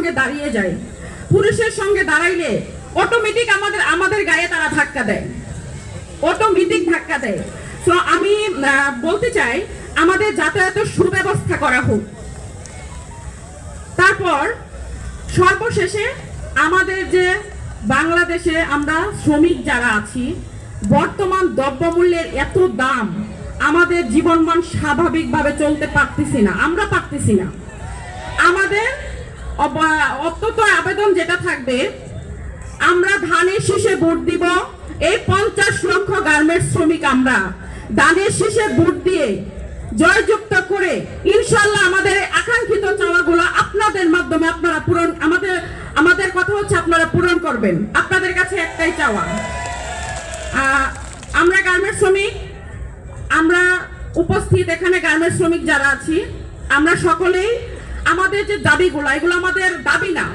সঙ্গে দাঁড়িয়ে যায়। পুরুষের সঙ্গে দাঁড়াইলে অটোমেটিক আমাদের গায়ে তারা ধাক্কা দেয়, অটোমেটিক ধাক্কা দেয়। তো আমি বলতে চাই আমাদের যাতায়াতের সুব্যবস্থা করা হোক। তারপর সর্বশেষে আমাদের যে বাংলাদেশে আমরা শ্রমিক যারা আছি, বর্তমান দ্রব্যমূল্যের এত দাম, আমাদের জীবনমান স্বাভাবিকভাবে চলতে পারতেছি না, আমরা পারতেছি না। আমাদের অত্যন্ত আবেদন যেটা থাকবে, আমরা ধানের শীষে ভোট দিব। এই 50 লক্ষ গার্মেন্টস শ্রমিক আমরা ধানের শীষে ভোট দিয়ে জয়যুক্ত করে ইনশাআল্লাহ আমাদের আকাঙ্ক্ষিত চাওয়াগুলো আপনাদের মাধ্যমে আপনারা পূরণ, আমাদের কথা হচ্ছে আপনারা পূরণ করবেন। আপনাদের কাছে একটাই চাওয়া, আমরা গার্মেন্টস শ্রমিক, আমরা উপস্থিত এখানে গার্মেন্টস শ্রমিক যারা আছি, আমরা সকলেই আমাদের যে দাবিগুলো, এগুলো আমাদের দাবি না,